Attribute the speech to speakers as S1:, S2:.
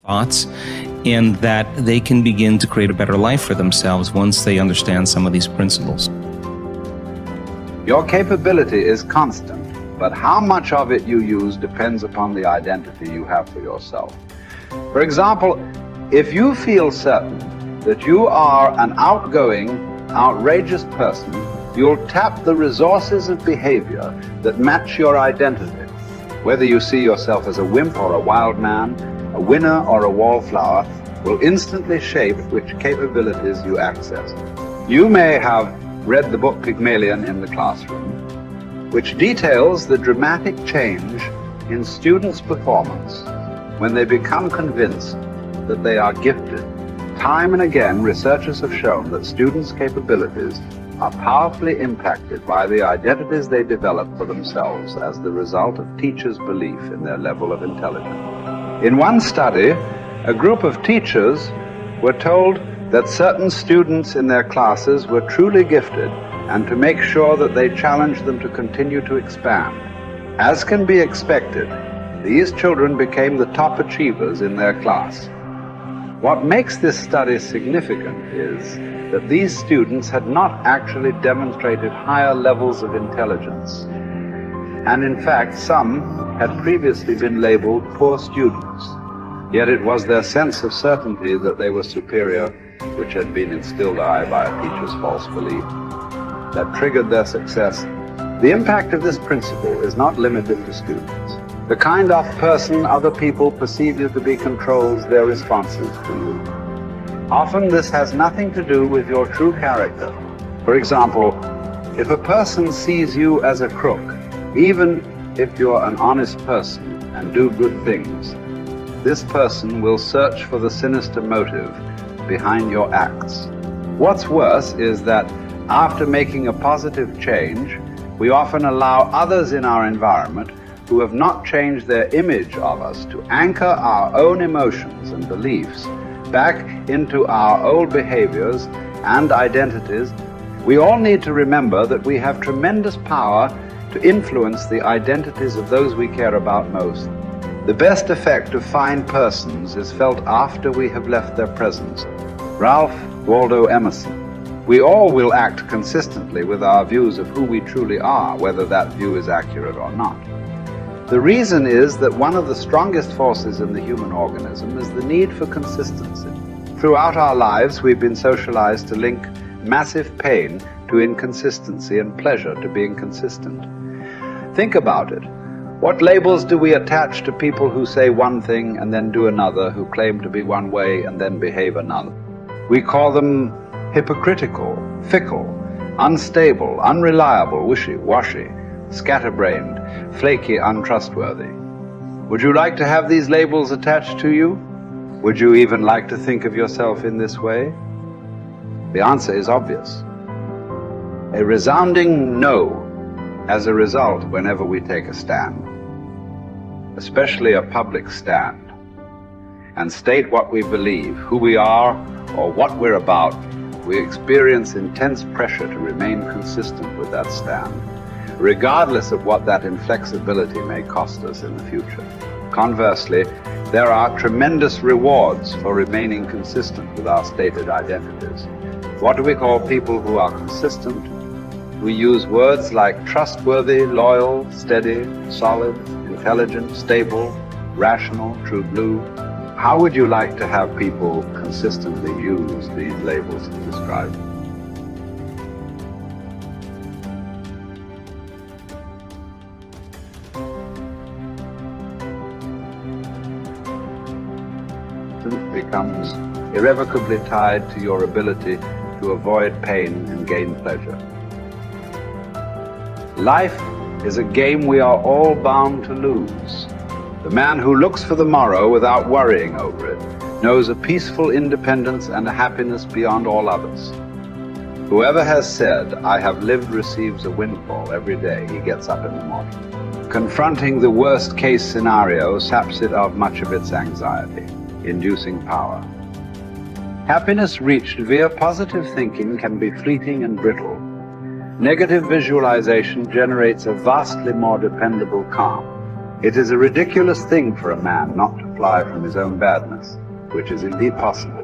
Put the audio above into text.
S1: thoughts, and that they can begin to create a better life for themselves once they understand some of these principles.
S2: Your capability is constant, but how much of it you use depends upon the identity you have for yourself. For example, if you feel certain that you are an outgoing, outrageous person, you'll tap the resources of behavior that match your identity. Whether you see yourself as a wimp or a wild man, a winner or a wallflower, will instantly shape which capabilities you access. You may have read the book Pygmalion in the classroom, which details the dramatic change in students' performance when they become convinced that they are gifted. Time and again, researchers have shown that students' capabilities are powerfully impacted by the identities they develop for themselves as the result of teachers' belief in their level of intelligence. In one study, a group of teachers were told that certain students in their classes were truly gifted, and to make sure that they challenged them to continue to expand. As can be expected, these children became the top achievers in their class. What makes this study significant is that these students had not actually demonstrated higher levels of intelligence, and in fact some had previously been labeled poor students. Yet it was their sense of certainty that they were superior which had been instilled by a teacher's false belief that triggered their success. The impact of this principle is not limited to students. The kind of person other people perceive you to be controls their responses to you. Often this has nothing to do with your true character. For example, if a person sees you as a crook, even if you're an honest person and do good things, this person will search for the sinister motive behind your acts. What's worse is that after making a positive change, we often allow others in our environment who have not changed their image of us to anchor our own emotions and beliefs back into our old behaviors and identities. We all need to remember that we have tremendous power to influence the identities of those we care about most. The best effect of fine persons is felt after we have left their presence. Ralph Waldo Emerson. We all will act consistently with our views of who we truly are, whether that view is accurate or not. The reason is that one of the strongest forces in the human organism is the need for consistency. Throughout our lives, we've been socialized to link massive pain to inconsistency and pleasure to being consistent. Think about it. What labels do we attach to people who say one thing and then do another, who claim to be one way and then behave another? We call them hypocritical, fickle, unstable, unreliable, wishy-washy, scatterbrained, flaky, untrustworthy. Would you like to have these labels attached to you? Would you even like to think of yourself in this way? The answer is obvious. A resounding no as a result whenever we take a stand, especially a public stand, and state what we believe, who we are, or what we're about. We experience intense pressure to remain consistent with that stand, regardless of what that inflexibility may cost us in the future. Conversely, there are tremendous rewards for remaining consistent with our stated identities. What do we call people who are consistent? We use words like trustworthy, loyal, steady, solid, intelligent, stable, rational, true blue. How would you like to have people consistently use these labels to describe you? Becomes irrevocably tied to your ability to avoid pain and gain pleasure. Life is a game we are all bound to lose. The man who looks for the morrow without worrying over it knows a peaceful independence and a happiness beyond all others. Whoever has said, "I have lived," receives a windfall every day he gets up in the morning. Confronting the worst-case scenario saps it of much of its anxiety, inducing power. Happiness reached via positive thinking can be fleeting and brittle. Negative visualization generates a vastly more dependable calm. It is a ridiculous thing for a man not to fly from his own badness, which is indeed possible.